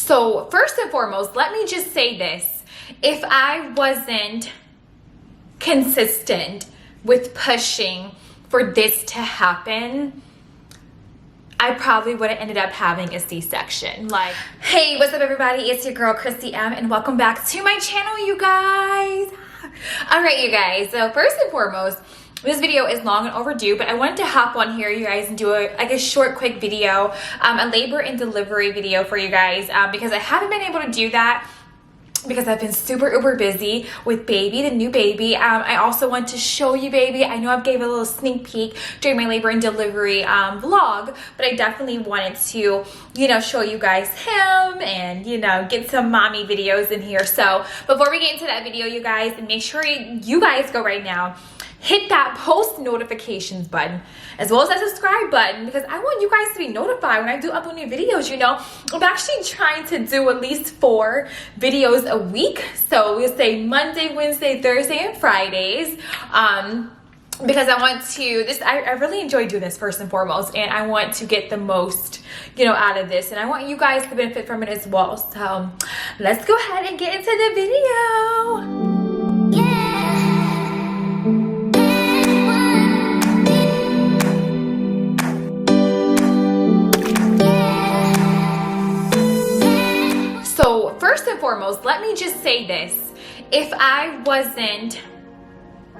So first and foremost, let me just say this. If I wasn't consistent with pushing for this to happen, I probably would have ended up having a C-section. Like, hey, what's up everybody? It's your girl, Christy M, and welcome back to my channel, you guys. All right, you guys, so first and foremost, this video is long and overdue, but I wanted to hop on here, you guys, and do a short, quick video, a labor and delivery video for you guys, because I haven't been able to do that because I've been super uber busy with baby, the new baby. I also want to show you baby. I know I gave a little sneak peek during my labor and delivery vlog, but I definitely wanted to, show you guys him and, get some mommy videos in here. So before we get into that video, you guys, make sure you guys go right now, hit that post notifications button as well as that subscribe button, because I want you guys to be notified when I do upload new videos. I'm actually trying to do at least 4 videos a week, so we'll say Monday, Wednesday, Thursday, and Fridays, because I want to I really enjoy doing this first and foremost, and I want to get the most out of this, and I want you guys to benefit from it as well. So let's go ahead and get into the video. So first and foremost, let me just say this. If I wasn't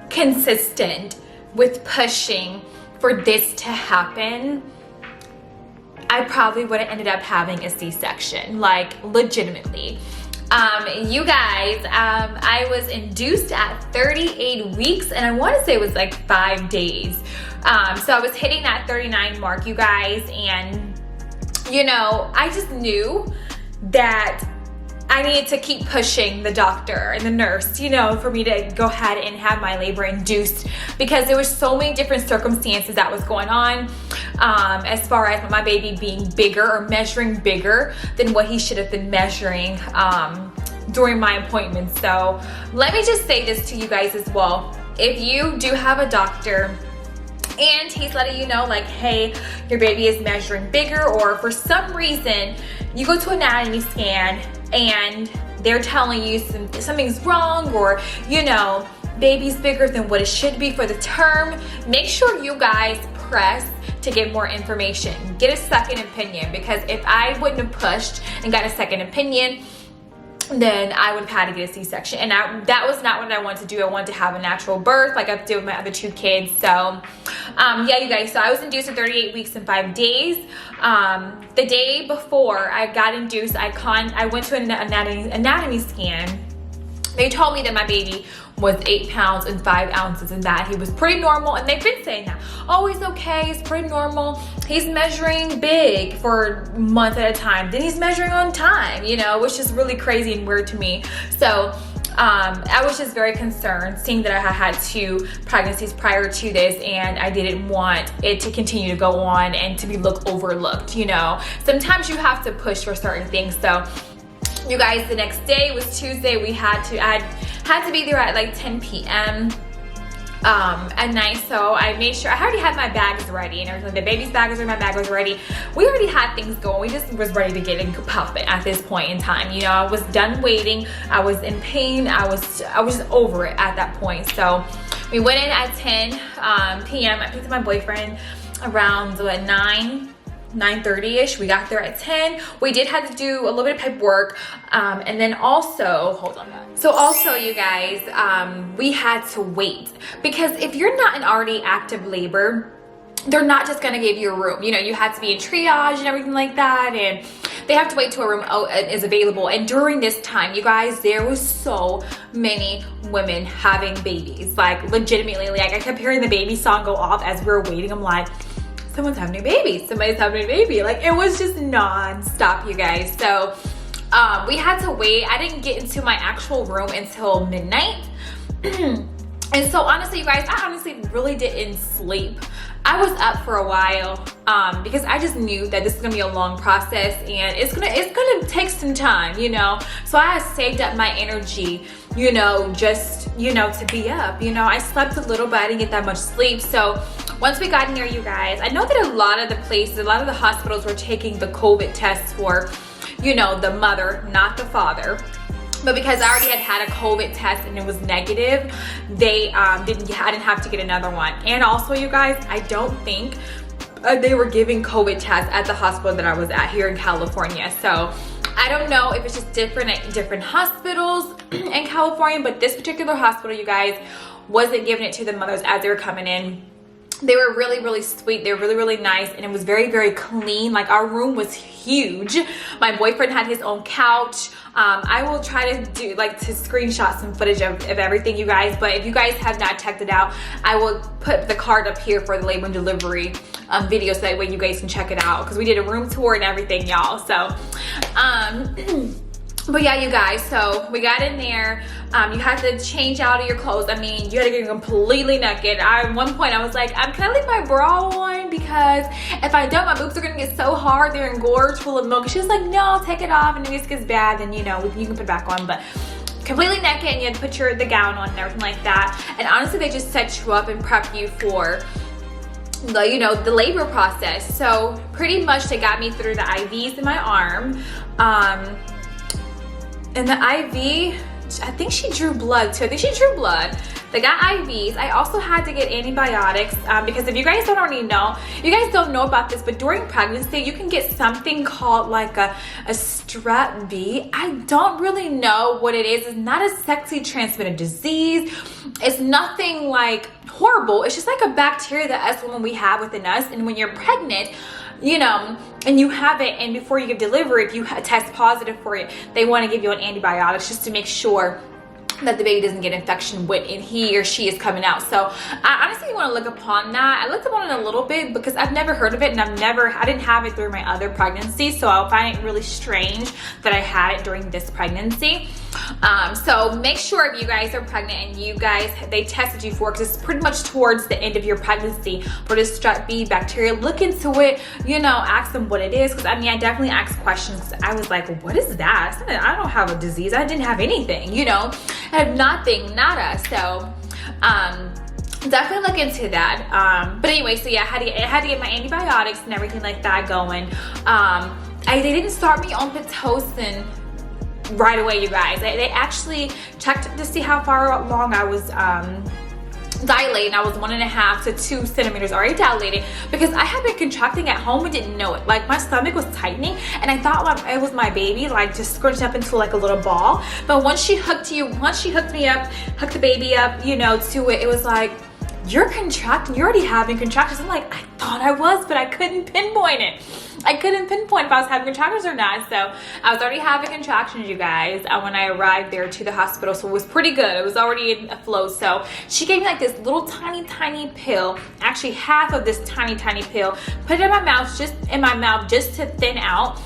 consistent with pushing for this to happen, I probably would have ended up having a C-section, like legitimately. You guys, I was induced at 38 weeks, and I want to say it was like 5 days. So I was hitting that 39 mark, you guys, and I just knew that I needed to keep pushing the doctor and the nurse, for me to go ahead and have my labor induced, because there was so many different circumstances that was going on, as far as my baby being bigger or measuring bigger than what he should have been measuring during my appointment. So let me just say this to you guys as well. If you do have a doctor and he's letting you know, like, hey, your baby is measuring bigger, or for some reason you go to an anatomy scan and they're telling you something's wrong, or baby's bigger than what it should be for the term, make sure you guys press to get more information. Get a second opinion, because if I wouldn't have pushed and got a second opinion, then I would have had to get a C-section, and that was not what I wanted to do. I wanted to have a natural birth like I did with my other 2 kids. So yeah, you guys, so I was induced at 38 weeks and 5 days. The day before I got induced, I went to an anatomy scan. They told me that my baby was 8 pounds and 5 ounces, and that he was pretty normal. And they've been saying that, oh, he's okay, he's pretty normal. He's measuring big for months at a time. Then he's measuring on time, which is really crazy and weird to me. So I was just very concerned, seeing that I had 2 pregnancies prior to this, and I didn't want it to continue to go on and to be overlooked. Sometimes you have to push for certain things. So you guys, the next day was Tuesday. I had to be there at like 10 p.m. At night, so I made sure I already had my bags ready and everything. The baby's bag was ready, my bag was ready. We already had things going. We just was ready to get in popping at this point in time. I was done waiting. I was in pain. I was over it at that point. So we went in at 10 p.m. I picked up my boyfriend around 9:30ish. We got there at 10. We did have to do a little bit of paperwork, and then also, hold on. So also, you guys, we had to wait, because if you're not in already active labor, they're not just gonna give you a room. You have to be in triage and everything like that, and they have to wait till a room is available. And during this time, you guys, there was so many women having babies, like legitimately. Like, I kept hearing the baby song go off as we were waiting. I'm like, someone's having a baby, somebody's having a baby. Like, it was just non-stop, you guys. So we had to wait. I didn't get into my actual room until midnight. And so honestly, you guys, I honestly really didn't sleep. I was up for a while because I just knew that this is gonna be a long process, and it's gonna take some time, So I had saved up my energy, just to be up. I slept a little, but I didn't get that much sleep. So once we got in there, you guys, I know that a lot of the places, a lot of the hospitals were taking the COVID tests for you know, the mother, not the father. But because I already had a COVID test and it was negative, I didn't have to get another one. And also, you guys, I don't think they were giving COVID tests at the hospital that I was at here in California. So I don't know if it's just different at different hospitals in California, but this particular hospital, you guys, wasn't giving it to the mothers as they were coming in. They were really, really sweet. They were really, really nice. And it was very, very clean. Like, our room was huge. My boyfriend had his own couch. I will try to to screenshot some footage of everything, you guys. But if you guys have not checked it out, I will put the card up here for the labor and delivery video, so that way you guys can check it out. Because we did a room tour and everything, y'all. So, but yeah, you guys, so we got in there. You had to change out of your clothes. I mean, you had to get completely naked. At one point, I was like, can I leave my bra on? Because if I don't, my boobs are gonna get so hard. They're engorged, full of milk. She was like, no, take it off. And if it gets bad, then, you know, you can put it back on. But completely naked, and you had to put the gown on and everything like that. And honestly, they just set you up and prep you for the, you know, the labor process. So pretty much they got me through the IVs in my arm. And the IV, I think she drew blood too. I think she drew blood. They got IVs. I also had to get antibiotics because if you guys don't already know, you guys don't know about this, but during pregnancy, you can get something called like a strep B. I don't really know what it is. It's not a sexually transmitted disease. It's nothing like horrible. It's just like a bacteria that us women we have within us. And when you're pregnant, you know, and you have it, and before you give delivery, if you test positive for it, they want to give you an antibiotics just to make sure that the baby doesn't get infection when he or she is coming out. So I honestly want to look upon that. I looked upon it a little bit because I've never heard of it, and I didn't have it through my other pregnancy, so I'll find it really strange that I had it during this pregnancy. So make sure if you guys are pregnant and they tested you for it, because it's pretty much towards the end of your pregnancy, for this strep B bacteria, look into it, you know, ask them what it is. Because I mean, I definitely asked questions. I was like, what is that? I don't have a disease. I didn't have anything, you know. I have nothing, nada. So definitely look into that. But anyway, so yeah, I had to get my antibiotics and everything like that going. They didn't start me on Pitocin right away, you guys. They actually checked to see how far along I was dilated. I was 1.5 to 2 centimeters already dilated, because I had been contracting at home and didn't know it. Like, my stomach was tightening, and I thought it was my baby, like, just scrunched up into like a little ball. But once she hooked the baby up, you know, to it, it was like, you're contracting, you're already having contractions. I'm like, I thought I was, but I couldn't pinpoint it. I couldn't pinpoint if I was having contractions or not. So I was already having contractions, you guys, when I arrived there to the hospital. So it was pretty good. It was already in a flow. So she gave me like this little tiny pill, actually half of this tiny pill, put it in my mouth, just to thin out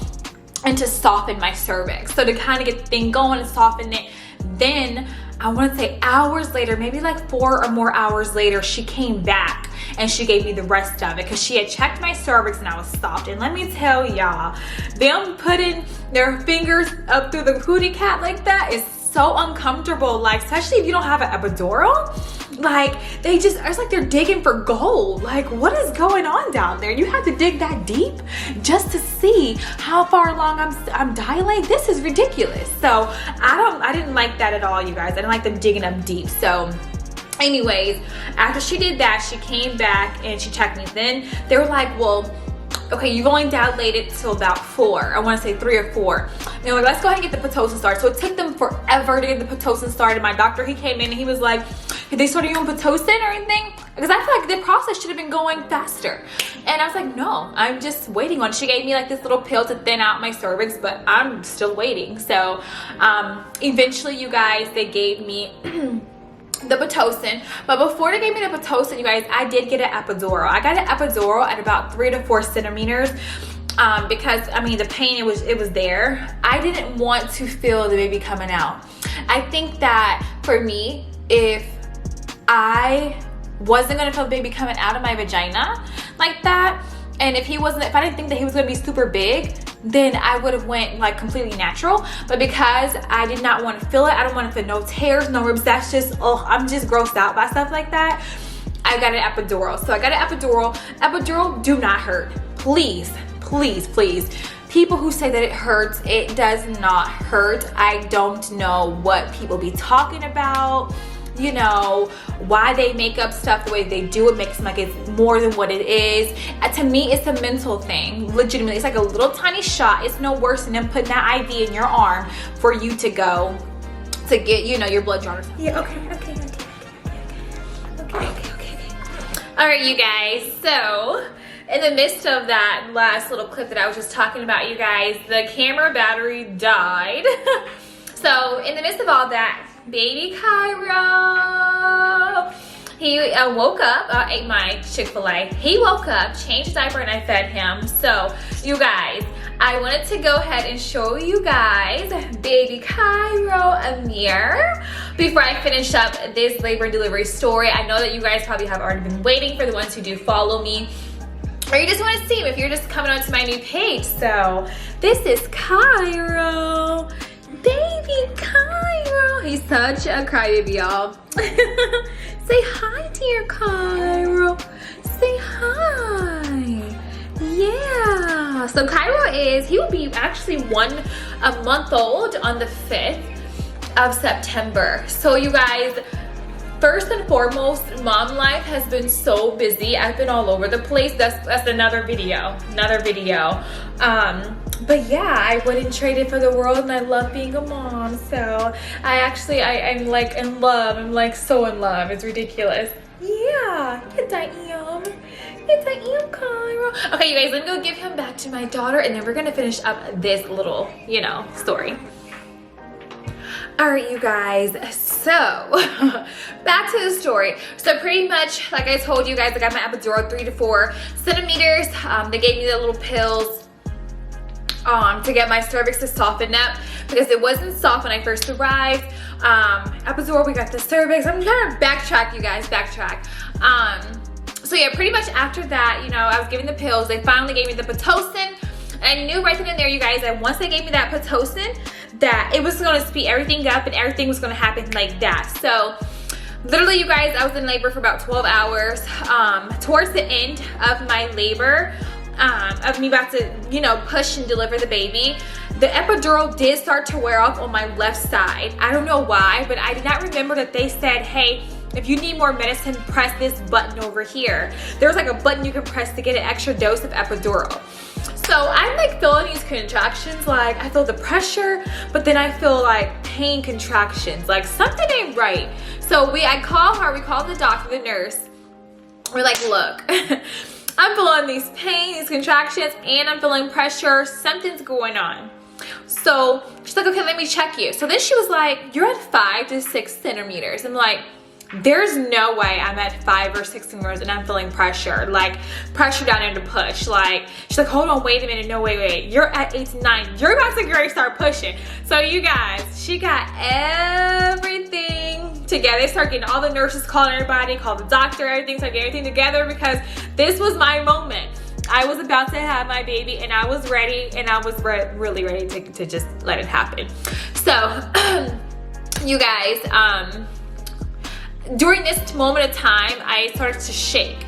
and to soften my cervix. So to kind of get the thing going and soften it. Then I want to say hours later, maybe like 4 or more hours later, she came back and she gave me the rest of it, because she had checked my cervix and I was soft. And let me tell y'all, them putting their fingers up through the booty cat like that is so uncomfortable. Like, especially if you don't have an epidural, like, it's like they're digging for gold. Like, what is going on down there? You have to dig that deep just to see how far along I'm dilating. This is ridiculous. So I didn't like that at all, you guys. I didn't like them digging up deep. So anyways, after she did that, she came back and she checked me. Then they were like, well, okay, you've only dilated till about 4. I want to say 3 or 4. And they're like, let's go ahead and get the Pitocin started. So it took them forever to get the Pitocin started. My doctor, he came in and he was like, did they start you on Pitocin or anything? Because I feel like the process should have been going faster. And I was like, no, I'm just waiting on it. She gave me like this little pill to thin out my cervix, but I'm still waiting. So eventually, you guys, they gave me the Pitocin. But before they gave me the Pitocin, you guys, I did get an epidural. I got an epidural at about 3 to 4 centimeters because, I mean, the pain, it was there. I didn't want to feel the baby coming out. I think that for me, if I wasn't gonna feel the baby coming out of my vagina like that, and if I didn't think that he was gonna be super big, then I would have went like completely natural. But because I did not want to feel it, I don't want to feel no tears, no ribs. That's just, I'm just grossed out by stuff like that. I got an epidural. So I got an epidural. Epidural do not hurt. Please, please, please. people who say that it hurts, it does not hurt. I don't know what people be talking about, you know, why they make up stuff the way they do. It makes it like it's more than what it is. To me, it's a mental thing. Legitimately, it's like a little tiny shot. It's no worse than them putting that IV in your arm for you to go to get, you know, your blood drawn or something. Yeah, okay. All right, you guys, so in the midst of that last little clip that I was just talking about, you guys, the camera battery died. So in the midst of all that, baby Cairo, he woke up, ate my Chick-fil-A. He woke up, changed his diaper, and I fed him. So you guys, I wanted to go ahead and show you guys baby Cairo Amir before I finish up this labor and delivery story. I know that you guys probably have already been waiting for the ones who do follow me, or you just want to see him if you're just coming onto my new page. So this is Cairo, baby Cairo. He's such a crybaby, y'all. Say hi, dear Cairo. Say hi. Yeah. So Cairo he will be actually a month old on the 5th of September. So you guys, first and foremost, mom life has been so busy. I've been all over the place. That's another video. But yeah, I wouldn't trade it for the world, and I love being a mom. So I'm like in love. I'm like so in love. It's ridiculous. Yeah, get I am, Cairo. Okay, you guys, let me go give him back to my daughter, and then we're gonna finish up this little, you know, story. All right, you guys, so back to the story. So pretty much, like I told you guys, I got my epidural 3 to 4 centimeters. They gave me the little pills to get my cervix to soften up because it wasn't soft when I first arrived. Epidural, we got the cervix. I'm gonna backtrack, you guys, so yeah, pretty much after that, you know, I was given the pills. They finally gave me the Pitocin. And I knew right then and there, you guys, that once they gave me that Pitocin, that it was gonna speed everything up and everything was gonna happen like that. So literally, you guys, I was in labor for about 12 hours. Towards the end of my labor, of me about to, you know, push and deliver the baby, the epidural did start to wear off on my left side. I don't know why, but I did not remember that they said, hey, if you need more medicine, press this button over here. There's like a button you can press to get an extra dose of epidural. So I'm like feeling these contractions, like I feel the pressure, but then I feel like pain contractions, like something ain't right. So we called the doctor, the nurse. We're like, look, I'm feeling these pain, these contractions, and I'm feeling pressure. Something's going on. So she's like, okay, let me check you. So then she was like, you're at 5 to 6 centimeters. I'm like, there's no way I'm at 5 or 6 centimeters and I'm feeling pressure, like pressure down there to push. Like, she's like, hold on, wait a minute, no, wait, you're at 8 to 9, you're about to get ready to start pushing. So you guys, she got everything together. They started getting all the nurses, calling everybody, called the doctor, everything, started getting everything together because this was my moment. I was about to have my baby and I was ready, and I was really ready to just let it happen. So you guys, during this moment of time, I started to shake.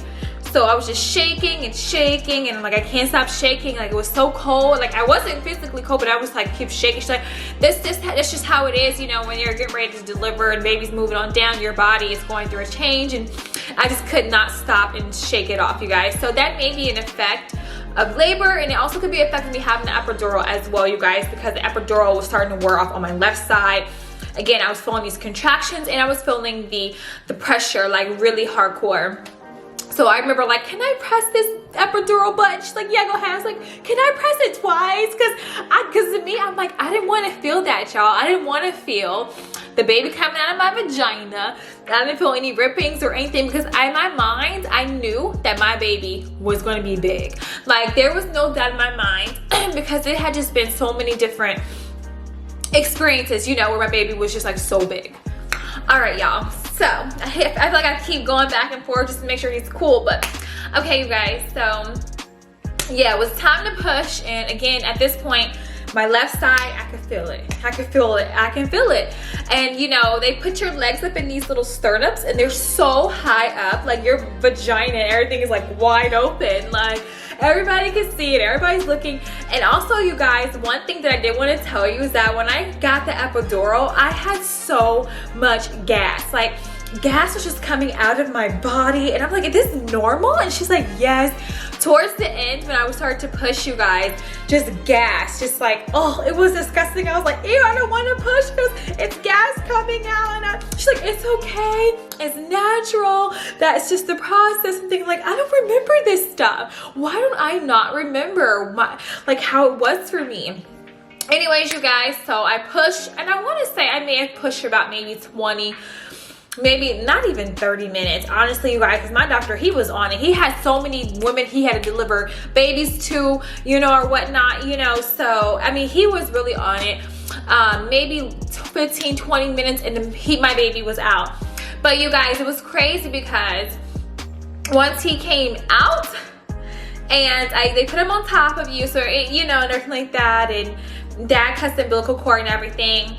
So I was just shaking and shaking, and like I can't stop shaking. Like it was so cold. Like I wasn't physically cold, but I was like keep shaking. She's like, that's just how it is, you know, when you're getting ready to deliver and baby's moving on down, your body is going through a change, and I just could not stop and shake it off, you guys. So that may be an effect of labor, and it also could be an effect of me having the epidural as well, you guys, because the epidural was starting to wear off on my left side. Again, I was feeling these contractions and I was feeling the pressure like really hardcore. So I remember like, can I press this epidural button? She's like, yeah, go ahead. I was like, can I press it twice? Cause to me, I'm like, I didn't want to feel that, y'all. I didn't want to feel the baby coming out of my vagina. I didn't feel any rippings or anything because in my mind, I knew that my baby was going to be big. Like there was no doubt in my mind because it had just been so many different experiences, you know, where my baby was just like so big. All right, y'all. So I feel like I keep going back and forth just to make sure he's cool, but okay, you guys. So yeah, it was time to push, and again, at this point, my left side, I could feel it. I can feel it. And you know, they put your legs up in these little stirrups, and they're so high up, like your vagina and everything is like wide open, like, everybody can see it, everybody's looking. And also, you guys, one thing that I did want to tell you is that when I got the epidural, I had so much gas. Like, gas was just coming out of my body, and I'm like, is this normal? And she's like, yes. Towards the end, when I started to push, you guys, just gas, just like, oh, it was disgusting. I was like, ew, I don't want to push because it's gas coming out. And she's like, it's okay, it's natural, that's just the process. And thinking like, I don't remember this stuff. Why don't I not remember like how it was for me? Anyways, you guys, so I pushed, and I want to say I may have pushed about maybe 20, maybe not even 30 minutes, honestly, you guys, because my doctor, he was on it. He had so many women he had to deliver babies to, you know, or whatnot, you know. So I mean, he was really on it. Maybe 15-20 minutes, and my baby was out. But you guys, it was crazy because once he came out, and they put him on top of you, so it, you know, and everything like that, and dad cuts the umbilical cord and everything.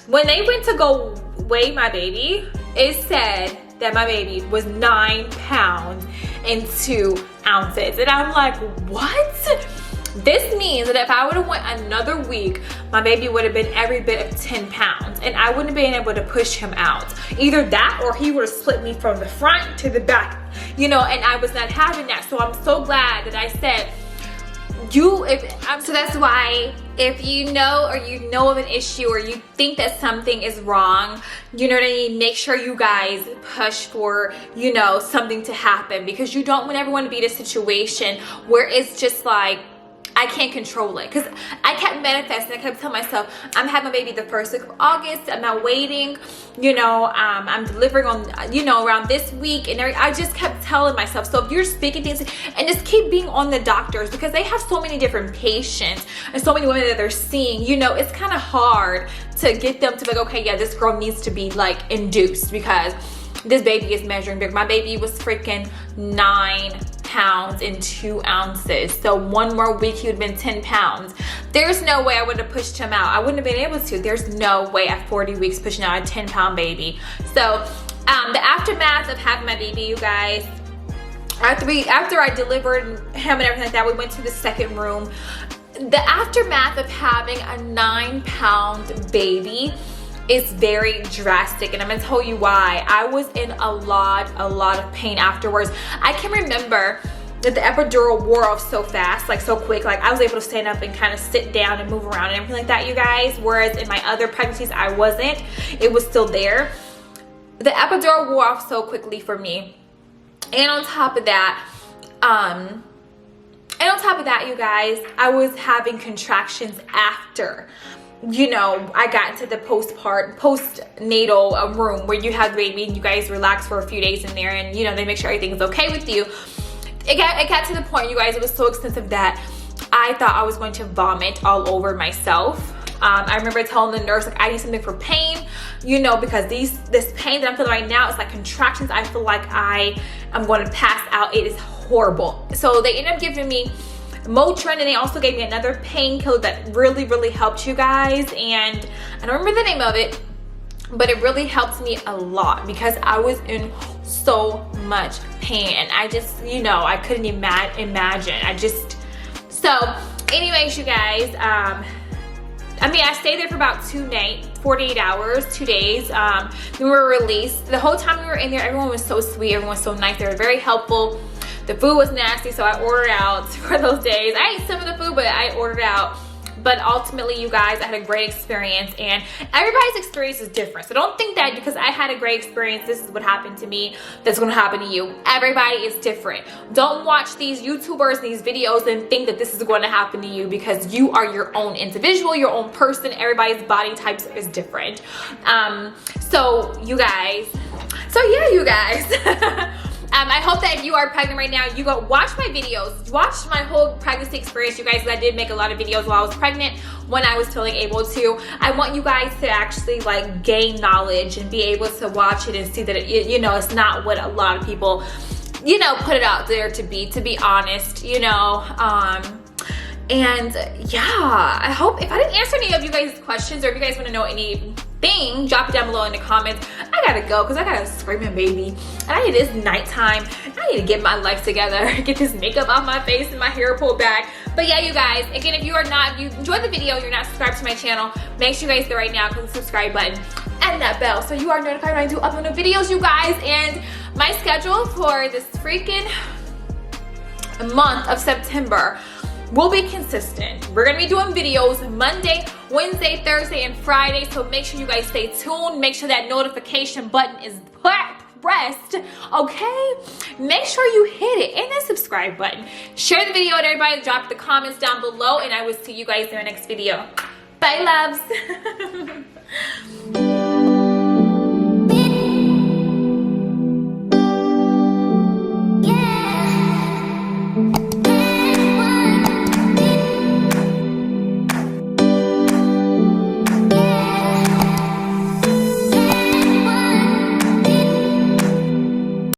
When they went to go weigh my baby, it said that my baby was 9 pounds and 2 ounces. And I'm like, what? This means that if I would have went another week, my baby would have been every bit of 10 pounds, and I wouldn't have been able to push him out. Either that, or he would have split me from the front to the back, you know, and I was not having that. So I'm so glad that I said, so that's why if you know, or you know of an issue, or you think that something is wrong, you know what I mean, make sure you guys push for, you know, something to happen, because you don't ever want to be in a situation where it's just like, I can't control it. Because I kept manifesting. I kept telling myself, I'm having my baby the 1st week of August. I'm not waiting. You know, I'm delivering on, you know, around this week. And I just kept telling myself. So if you're speaking things, and just keep being on the doctors, because they have so many different patients and so many women that they're seeing, you know, it's kind of hard to get them to be like, okay, yeah, this girl needs to be like induced, because this baby is measuring big. My baby was freaking 9 pounds and 2 ounces. So one more week, he would have been 10 pounds. There's no way I would have pushed him out. I wouldn't have been able to. There's no way at 40 weeks pushing out a 10-pound baby. So the aftermath of having my baby, you guys, after I delivered him and everything like that, we went to the second room. The aftermath of having a 9-pound baby is very drastic, and I'm gonna tell you why. I was in a lot of pain afterwards. I can remember that the epidural wore off so fast, like so quick. Like, I was able to stand up and kind of sit down and move around and everything like that, you guys. Whereas in my other pregnancies, I wasn't. It was still there. The epidural wore off so quickly for me. And on top of that, you guys, I was having contractions after. You know, I got into the postnatal room where you have the baby and you guys relax for a few days in there, and you know, they make sure everything's okay with you. It got to the point, you guys, it was so extensive that I thought I was going to vomit all over myself. I remember telling the nurse, like, I need something for pain, you know, because this pain that I'm feeling right now is like contractions. I feel like I am going to pass out. It is horrible. So they ended up giving me Motrin, and they also gave me another painkiller that really helped, you guys, and I don't remember the name of it, but it really helped me a lot because I was in so much pain, and I just, you know, I couldn't imagine. So anyways, you guys, I mean, I stayed there for about 48 hours, 2 days. Then we were released. The whole time we were in there, everyone was so sweet, everyone was so nice, they were very helpful. The food was nasty, so I ordered out for those days. I ate some of the food, but I ordered out. But ultimately, you guys, I had a great experience, and everybody's experience is different. So don't think that because I had a great experience, this is what happened to me, that's gonna happen to you. Everybody is different. Don't watch these YouTubers, these videos, and think that this is going to happen to you, because you are your own individual, your own person. Everybody's body types is different. So you guys, you guys. I hope that if you are pregnant right now, you go watch my videos, watch my whole pregnancy experience, you guys. I did make a lot of videos while I was pregnant, when I was feeling able to. I want you guys to actually like gain knowledge and be able to watch it and see that you know, it's not what a lot of people, you know, put it out there to be honest, you know. And yeah, I hope if I didn't answer any of you guys' questions, or if you guys want to know any thing, drop it down below in the comments. I gotta go because I got a screaming baby and it is nighttime. I need to get my life together, get this makeup off my face and my hair pulled back. But yeah, you guys, again, if you enjoyed the video, you're not subscribed to my channel, make sure you guys do right now, click the subscribe button and that bell so you are notified when I do upload new videos, you guys. And my schedule for this freaking month of September will be consistent. We're gonna be doing videos Monday, Wednesday, Thursday, and Friday, so make sure you guys stay tuned. Make sure that notification button is pressed, okay? Make sure you hit it and that subscribe button. Share the video with everybody, drop the comments down below, and I will see you guys in the next video. Bye, loves.